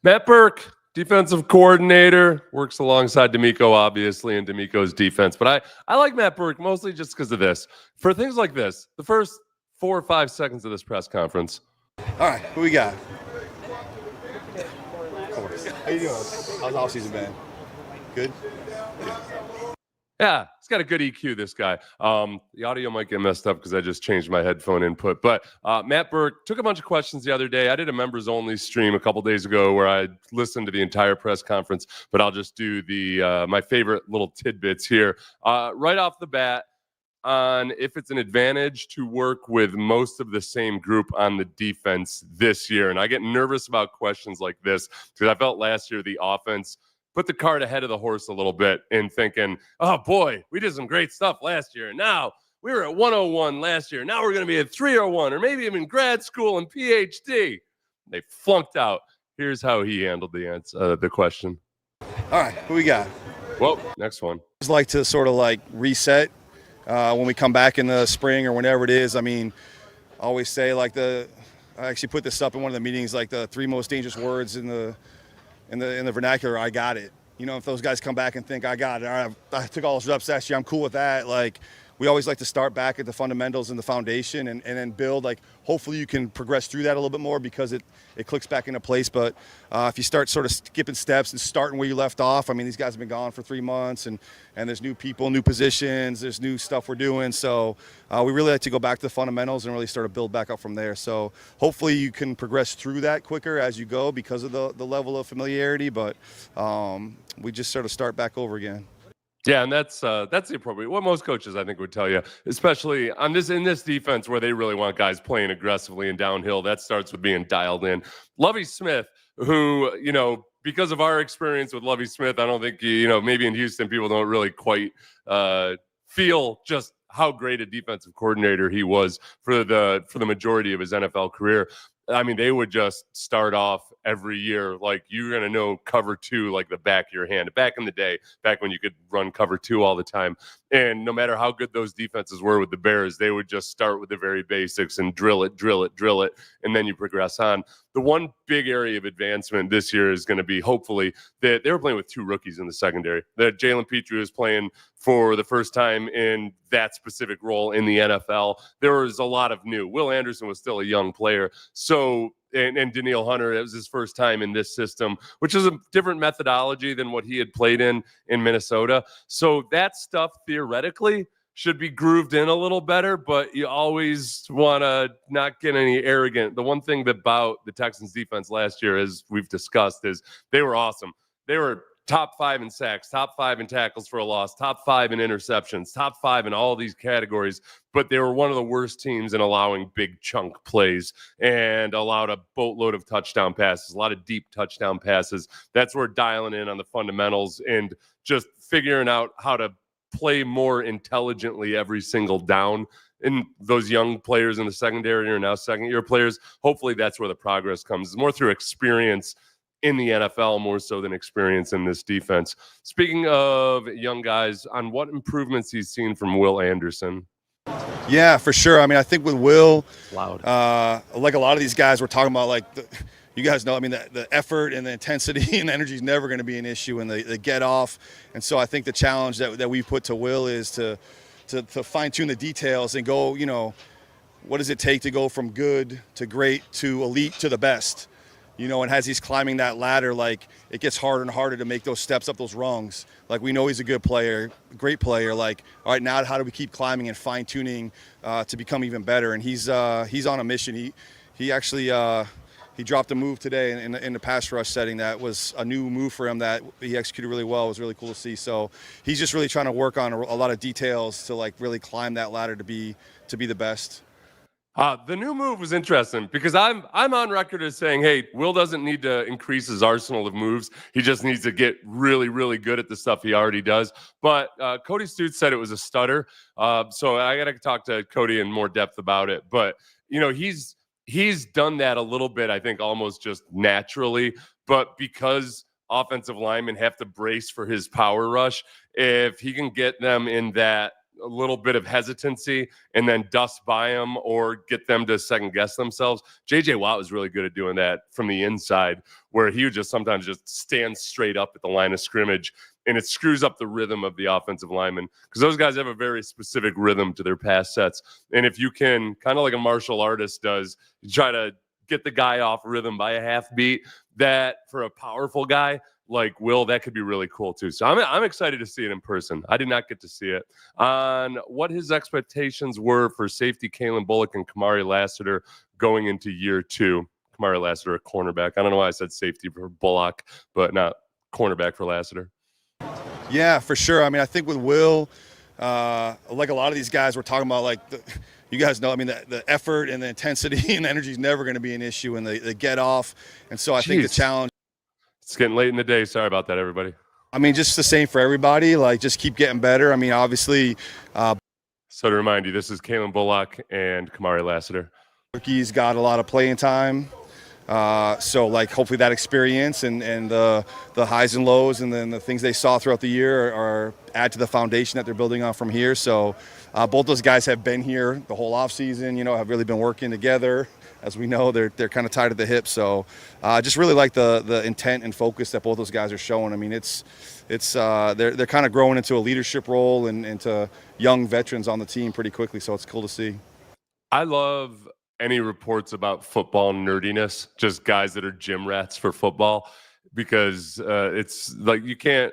Matt Burke, defensive coordinator, works alongside D'Amico, obviously, in D'Amico's defense. But I like Matt Burke mostly just because of this. For things like this, the first 4 or 5 seconds of this press conference. All right, who we got? How you doing? How's the offseason been? Good? Good. Yeah, he's got a good EQ, this guy. The audio might get messed up because I just changed my headphone input. But Matt Burke took a bunch of questions the other day. I did a members-only stream a couple days ago where I listened to the entire press conference, but I'll just do the my favorite little tidbits here. Right off the bat, on if it's an advantage to work with most of the same group on the defense this year. And I get nervous about questions like this because I felt last year the offense put the cart ahead of the horse a little bit in thinking, oh boy, we did some great stuff last year. And now we were at 101 last year. Now we're going to be at 301 or maybe even grad school and PhD. They flunked out. Here's how he handled the question. All right, who we got? Well, next one. I just like to sort of like reset when we come back in the spring or whenever it is. I mean, I always say like I actually put this up in one of the meetings, like the 3 most dangerous words in the vernacular. I got it. You know, if those guys come back and think I got it, all right, I took all those reps last year, I'm cool with that. Like, we always like to start back at the fundamentals and the foundation and then build. Like, hopefully you can progress through that a little bit more because it clicks back into place. But if you start sort of skipping steps and starting where you left off, I mean, these guys have been gone for 3 months and there's new people, new positions, there's new stuff we're doing. So we really like to go back to the fundamentals and really start to build back up from there. So hopefully you can progress through that quicker as you go because of the level of familiarity. But we just sort of start back over again. Yeah, and that's the appropriate. What most coaches I think would tell you, especially on in this defense where they really want guys playing aggressively and downhill. That starts with being dialed in. Lovie Smith, who because of our experience with Lovie Smith, I don't think maybe in Houston people don't really quite feel just how great a defensive coordinator he was for the majority of his NFL career. I mean, they would just start off every year like you're going to know cover 2 like the back of your hand. Back in the day, back when you could run cover 2 all the time. And no matter how good those defenses were with the Bears, they would just start with the very basics and drill it, and then you progress on. The one big area of advancement this year is going to be, hopefully, that they were playing with 2 rookies in the secondary. That Jalen Petrie was playing for the first time in that specific role in the NFL. There was a lot of new. Will Anderson was still a young player. So, and Danielle Hunter, it was his first time in this system, which is a different methodology than what he had played in Minnesota. So that stuff theoretically should be grooved in a little better, but you always want to not get any arrogant. The one thing about the Texans defense last year, as we've discussed, is they were awesome. They were top 5 in sacks, top 5 in tackles for a loss, top 5 in interceptions, top 5 in all these categories. But they were one of the worst teams in allowing big chunk plays and allowed a boatload of touchdown passes, a lot of deep touchdown passes. That's where dialing in on the fundamentals and just figuring out how to play more intelligently every single down. And those young players in the secondary are now second-year players. Hopefully that's where the progress comes. It's more through experience in the NFL more so than experience in this defense. Speaking of young guys, on what improvements he's seen from Will Anderson? Yeah, for sure. I mean, I think with Will, loud. Like a lot of these guys, we're talking about like you guys know, I mean, the effort and the intensity and the energy is never going to be an issue, and the get off. And so I think the challenge that we put to Will is to fine tune the details and go, what does it take to go from good to great to elite to the best? And as he's climbing that ladder, like it gets harder and harder to make those steps up those rungs. Like we know he's a good player, great player. Like, all right, now how do we keep climbing and fine tuning to become even better? And he's on a mission. He actually he dropped a move today in the pass rush setting that was a new move for him that he executed really well. It was really cool to see. So he's just really trying to work on a lot of details to like really climb that ladder to be the best. The new move was interesting because I'm on record as saying, hey, Will doesn't need to increase his arsenal of moves. He just needs to get really, really good at the stuff he already does. But Cody Stutes said it was a stutter. So I got to talk to Cody in more depth about it. But, he's done that a little bit, I think, almost just naturally. But because offensive linemen have to brace for his power rush, if he can get them in that a little bit of hesitancy and then dust by them or get them to second guess themselves. J.J. Watt was really good at doing that from the inside, where he would just sometimes just stand straight up at the line of scrimmage, and it screws up the rhythm of the offensive lineman because those guys have a very specific rhythm to their pass sets. And if you can, kind of like a martial artist does, you try to get the guy off rhythm by a half beat, that for a powerful guy like Will, that could be really cool too. So I'm excited to see it in person. I did not get to see it. On what his expectations were for safety Kalen Bullock and Kamari Lassiter going into year 2. Kamari Lassiter, a cornerback. I don't know why I said safety for Bullock, but not cornerback for Lassiter. Yeah, for sure. I mean, I think with Will, like a lot of these guys, we're talking about like you guys know, I mean, the effort and the intensity and energy is never going to be an issue, and the get off. And so I think the challenge. It's getting late in the day. Sorry about that, everybody. I mean, just the same for everybody. Like, just keep getting better. I mean, obviously. So to remind you, this is Kalen Bullock and Kamari Lassiter. He's got a lot of playing time. So, like, hopefully that experience and the highs and lows and then the things they saw throughout the year are add to the foundation that they're building on from here. So both those guys have been here the whole offseason, have really been working together. As we know, they're kind of tied at the hip. So just really like the intent and focus that both those guys are showing. I mean, they're kind of growing into a leadership role and into young veterans on the team pretty quickly. So it's cool to see. I love any reports about football nerdiness, just guys that are gym rats for football, because it's like you can't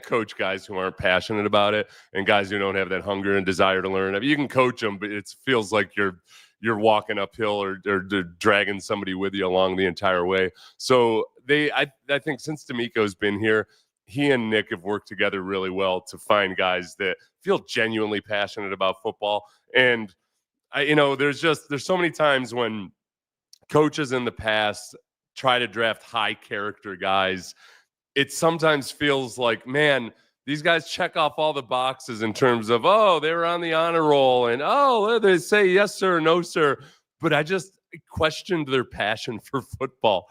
coach guys who aren't passionate about it and guys who don't have that hunger and desire to learn. I mean, you can coach them, but it feels like you're walking uphill or dragging somebody with you along the entire way. So I think since D'Amico's been here, he and Nick have worked together really well to find guys that feel genuinely passionate about football. And there's so many times when coaches in the past try to draft high character guys. It sometimes feels like, man, these guys check off all the boxes in terms of, oh, they were on the honor roll and, oh, they say yes, sir, no, sir. But I just questioned their passion for football.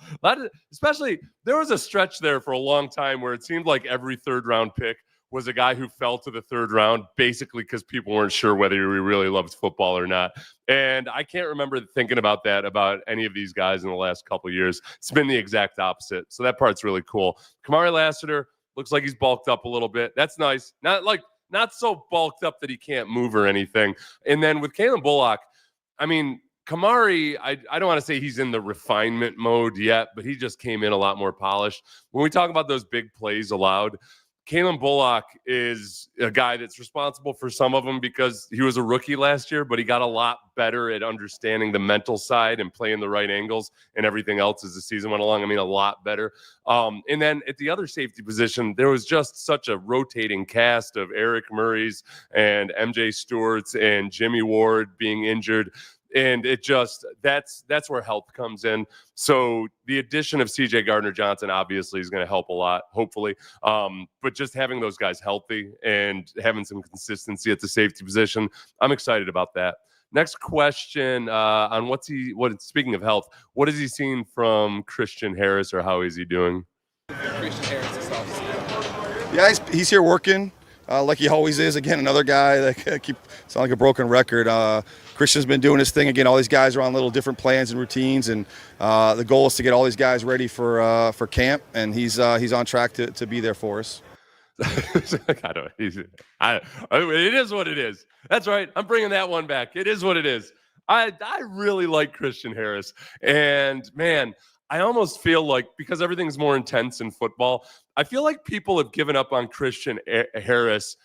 Especially, there was a stretch there for a long time where it seemed like every third round pick was a guy who fell to the third round, basically because people weren't sure whether he really loved football or not. And I can't remember thinking about that about any of these guys in the last couple of years. It's been the exact opposite. So that part's really cool. Kamari Lassiter looks like he's bulked up a little bit. That's nice. Not so bulked up that he can't move or anything. And then with Kalen Bullock, I mean, Kamari, I don't want to say he's in the refinement mode yet, but he just came in a lot more polished. When we talk about those big plays allowed, Kalen Bullock is a guy that's responsible for some of them because he was a rookie last year, but he got a lot better at understanding the mental side and playing the right angles and everything else as the season went along. I mean, a lot better. And then at the other safety position, there was just such a rotating cast of Eric Murray's and MJ Stewart's and Jimmy Ward being injured. And it just that's where health comes in. So the addition of CJ Gardner-Johnson obviously is going to help a lot, hopefully. But just having those guys healthy and having some consistency at the safety position, I'm excited about that. Next question on speaking of health, what has he seen from Christian Harris, or how is he doing? Christian Harris is awesome. Yeah, he's here working. Like he always is. Again, another guy that sound like a broken record. Christian's been doing his thing. Again, all these guys are on little different plans and routines, and the goal is to get all these guys ready for camp, and he's on track to be there for us. It is what it is. That's right. I'm bringing that one back. It is what it is. I really like Christian Harris, and man, I almost feel like, because everything's more intense in football, I feel like people have given up on Christian Harris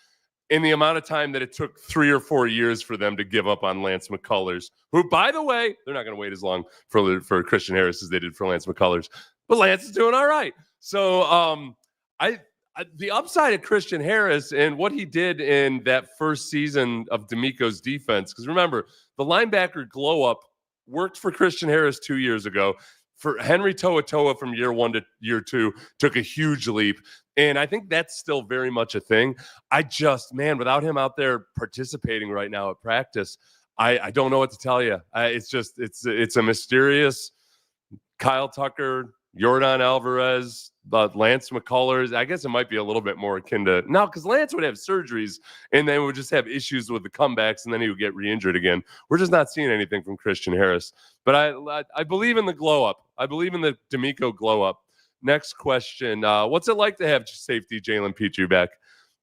in the amount of time that it took 3 or 4 years for them to give up on Lance McCullers, who, by the way, they're not going to wait as long for Christian Harris as they did for Lance McCullers. But Lance is doing all right. So the upside of Christian Harris and what he did in that first season of D'Amico's defense, because remember, the linebacker glow-up worked for Christian Harris 2 years ago. For Henry To'oTo'o from year 1 to year 2 took a huge leap. And I think that's still very much a thing. Without him out there participating right now at practice, I don't know what to tell you. It's a mysterious Kyle Tucker Yordan Alvarez, Lance McCullers. I guess it might be a little bit more akin to now because Lance would have surgeries and then would just have issues with the comebacks and then he would get re-injured again. We're just not seeing anything from Christian Harris. But I believe in the glow up. I believe in the D'Amico glow up. Next question. What's it like to have safety Jalen Petrie back?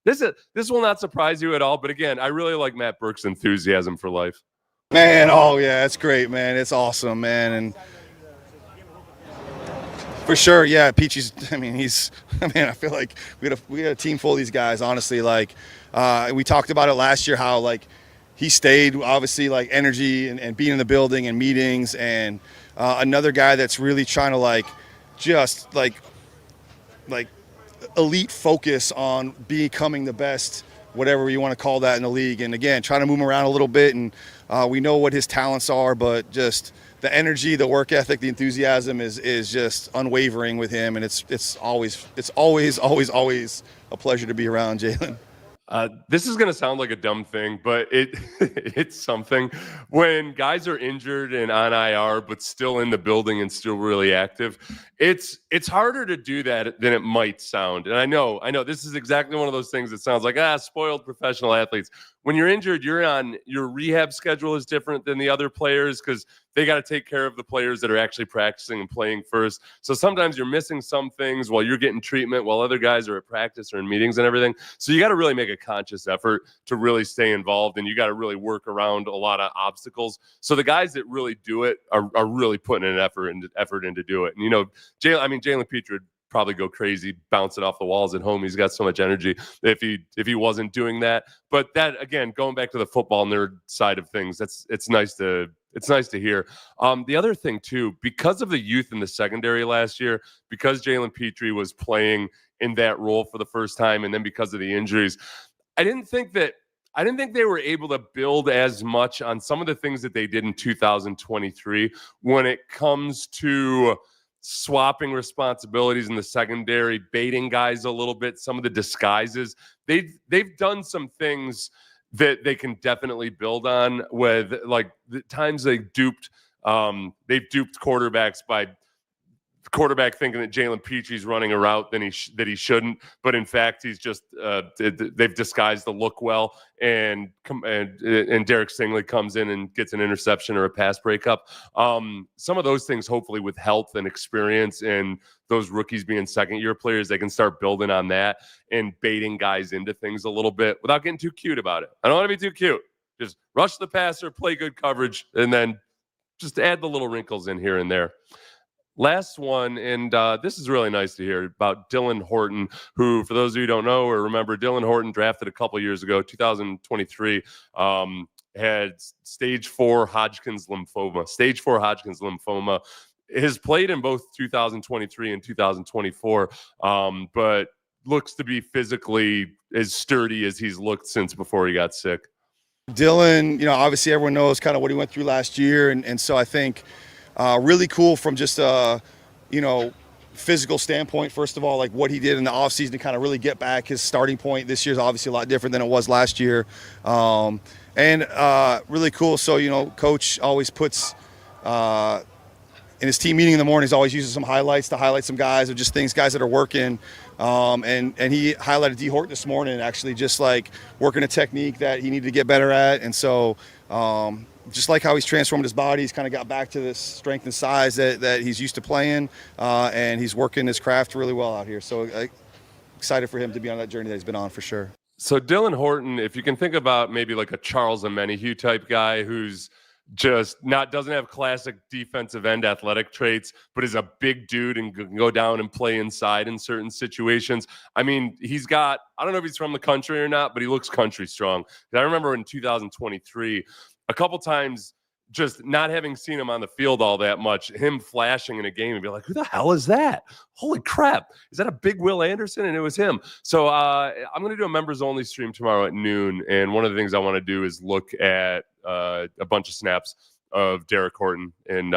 This will not surprise you at all. But again, I really like Matt Burke's enthusiasm for life. Man, oh yeah, it's great, man. It's awesome, man. And for sure, yeah, Peachy's. I mean, I feel like we had a team full of these guys. Honestly, like we talked about it last year, how like he stayed, obviously, like energy and being in the building and meetings, and another guy that's really trying to like just like elite focus on becoming the best, whatever you want to call that in the league. And again, trying to move him around a little bit, and we know what his talents are, but just the energy, the work ethic, the enthusiasm is just unwavering with him, and it's always a pleasure to be around Jalen. This is going to sound like a dumb thing, but it's something. When guys are injured and on IR, but still in the building and still really active, it's harder to do that than it might sound. And I know this is exactly one of those things that sounds like, spoiled professional athletes. When you're injured, your rehab schedule is different than the other players because they got to take care of the players that are actually practicing and playing first. So sometimes you're missing some things while you're getting treatment while other guys are at practice or in meetings and everything. So you got to really make a conscious effort to really stay involved, and you got to really work around a lot of obstacles. So the guys that really do it are really putting an effort into do it. And Jalen Petrie would probably go crazy, bounce it off the walls at home. He's got so much energy if he wasn't doing that. But that, again, going back to the football nerd side of things, it's nice to hear. The other thing too, because of the youth in the secondary last year, because Jalen Petrie was playing in that role for the first time, and then because of the injuries, I didn't think they were able to build as much on some of the things that they did in 2023 when it comes to swapping responsibilities in the secondary, baiting guys a little bit, some of the disguises. They've done some things that they can definitely build on with, like the times they've duped quarterbacks by quarterback thinking that Jalen Petrie's running a route that he shouldn't, but in fact he's just they've disguised the look well, and Derek Stingley comes in and gets an interception or a pass breakup. Some of those things, hopefully with health and experience and those rookies being second-year players, they can start building on that and baiting guys into things a little bit without getting too cute about it. I don't want to be too cute. Just rush the passer, play good coverage, and then just add the little wrinkles in here and there. Last one, and this is really nice to hear about Dylan Horton, who, for those of you who don't know or remember, Dylan Horton drafted a couple years ago, 2023, had stage 4 Hodgkin's lymphoma. Stage 4 Hodgkin's lymphoma. Has played in both 2023 and 2024, but looks to be physically as sturdy as he's looked since before he got sick. Dylan, obviously everyone knows kind of what he went through last year, and so I think really cool from just physical standpoint. First of all, like what he did in the offseason to kind of really get back. His starting point this year is obviously a lot different than it was last year, and really cool. So coach always puts in his team meeting in the morning, he's always using some highlights to highlight some guys or just guys that are working. And he highlighted D. Horton this morning, actually just like working a technique that he needed to get better at. And so just like how he's transformed his body, he's kind of got back to this strength and size that he's used to playing, and he's working his craft really well out here. So excited for him to be on that journey that he's been on for sure. So Dylan Horton, if you can think about maybe like a Charles Omenihu type guy who's just doesn't have classic defensive end athletic traits, but is a big dude and can go down and play inside in certain situations. I mean, I don't know if he's from the country or not, but he looks country strong. I remember in 2023, a couple times, just not having seen him on the field all that much, him flashing in a game and be like, who the hell is that? Holy crap. Is that a big Will Anderson? And it was him. So I'm going to do a members only stream tomorrow at noon. And one of the things I want to do is look at a bunch of snaps of Derek Horton and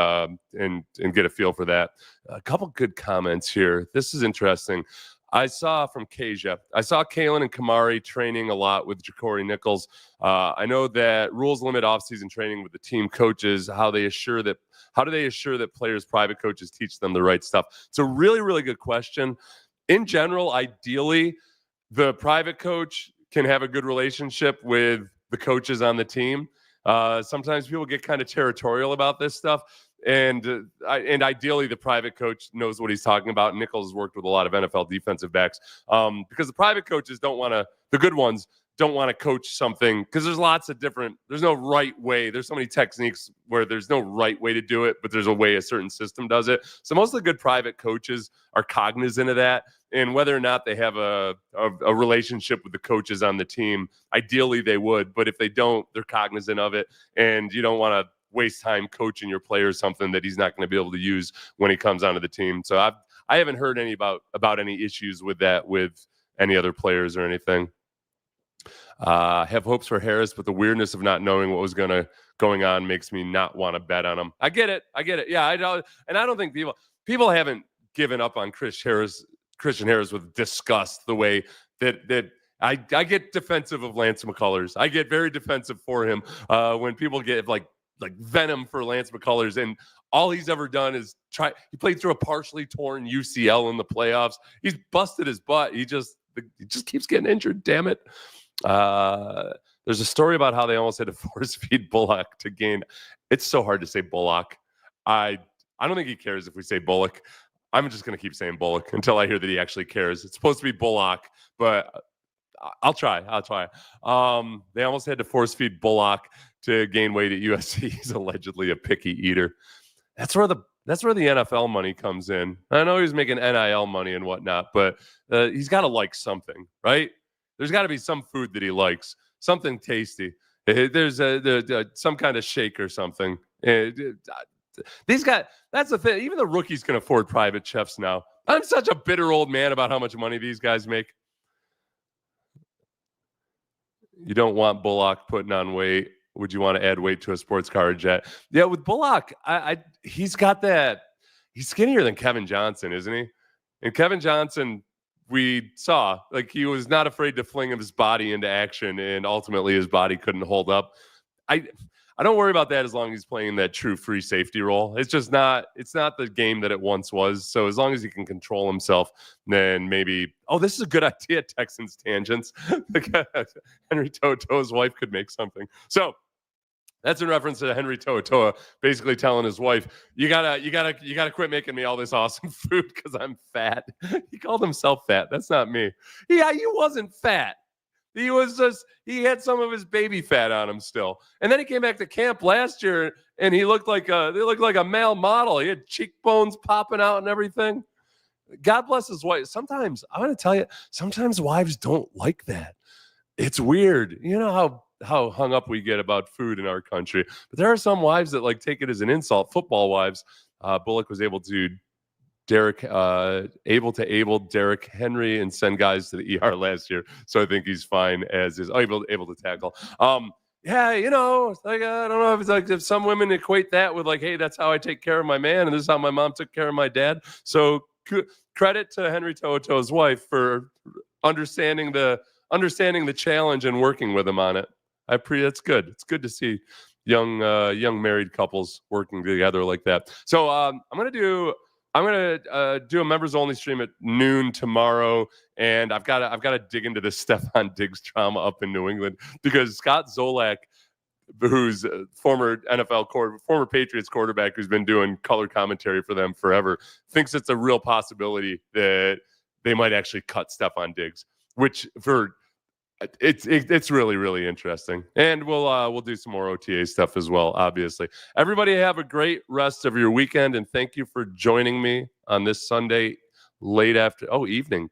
get a feel for that. A couple good comments here. This is interesting. I saw from Kasia. I saw Kalen and Kamari training a lot with Ja'Cory Nichols. I know that rules limit offseason training with the team coaches. How do they assure that players' private coaches teach them the right stuff? It's a really, really good question. In general, ideally, the private coach can have a good relationship with the coaches on the team. Sometimes people get kind of territorial about this stuff. And ideally, the private coach knows what he's talking about. Nichols has worked with a lot of NFL defensive backs because the private coaches the good ones don't want to coach something because there's no right way. There's so many techniques where there's no right way to do it, but there's a way a certain system does it. So most of the good private coaches are cognizant of that. And whether or not they have a relationship with the coaches on the team, ideally they would. But if they don't, they're cognizant of it. And you don't want to waste time coaching your player something that he's not going to be able to use when he comes onto the team. So I haven't heard about any issues with that with any other players or anything. Have hopes for Harris, but the weirdness of not knowing what was going on makes me not want to bet on him. I get it. Yeah, I don't think people haven't given up on Christian Harris with disgust the way that I get defensive of Lance McCullers. I get very defensive for him when people get like venom for Lance McCullers, and all he's ever done is he played through a partially torn UCL in the playoffs. He's busted his butt. He just keeps getting injured. Damn it. There's a story about how they almost had to force feed Bullock to gain. It's so hard to say Bullock. I don't think he cares if we say Bullock. I'm just going to keep saying Bullock until I hear that he actually cares. It's supposed to be Bullock, but I'll try. They almost had to force feed Bullock to gain weight at USC. He's allegedly a picky eater. That's where the NFL money comes in. I know he's making NIL money and whatnot, but he's got to like something, right? There's got to be some food that he likes, something tasty. There's some kind of shake or something. These guys, that's the thing. Even the rookies can afford private chefs now. I'm such a bitter old man about how much money these guys make. You don't want Bullock putting on weight. Would you want to add weight to a sports car or jet? Yeah, with Bullock, he's got that. He's skinnier than Kevin Johnson, isn't he? And Kevin Johnson, we saw, like, he was not afraid to fling his body into action, and ultimately his body couldn't hold up. I don't worry about that as long as he's playing that true free safety role. It's not the game that it once was. So as long as he can control himself, then maybe, this is a good idea, Texans tangents. Henry To'oTo'o's wife could make something. So that's in reference to Henry To'oTo'o basically telling his wife, you gotta quit making me all this awesome food because I'm fat. He called himself fat. That's not me. Yeah, he wasn't fat. He had some of his baby fat on him still. And then he came back to camp last year and he looked like a male model. He had cheekbones popping out and everything. God bless his wife. Sometimes, I'm going to tell you, sometimes wives don't like that. It's weird. You know how hung up we get about food in our country. But there are some wives that take it as an insult. Football wives. Bullock was able to Derek Henry and send guys to the ER last year. So I think he's fine as is able to tackle. Yeah, I don't know if it's if some women equate that with hey, that's how I take care of my man, and this is how my mom took care of my dad. So credit to Henry To'oTo'o's wife for understanding the challenge and working with him on it. That's good. It's good to see young married couples working together like that. So I'm gonna do a members only stream at noon tomorrow, and I've got to dig into this Stephon Diggs drama up in New England because Scott Zolak, who's a former Patriots quarterback who's been doing color commentary for them forever, thinks it's a real possibility that they might actually cut Stephon Diggs, which it's really, really interesting. And we'll do some more OTA stuff as well, obviously. Everybody have a great rest of your weekend, and thank you for joining me on this Sunday evening.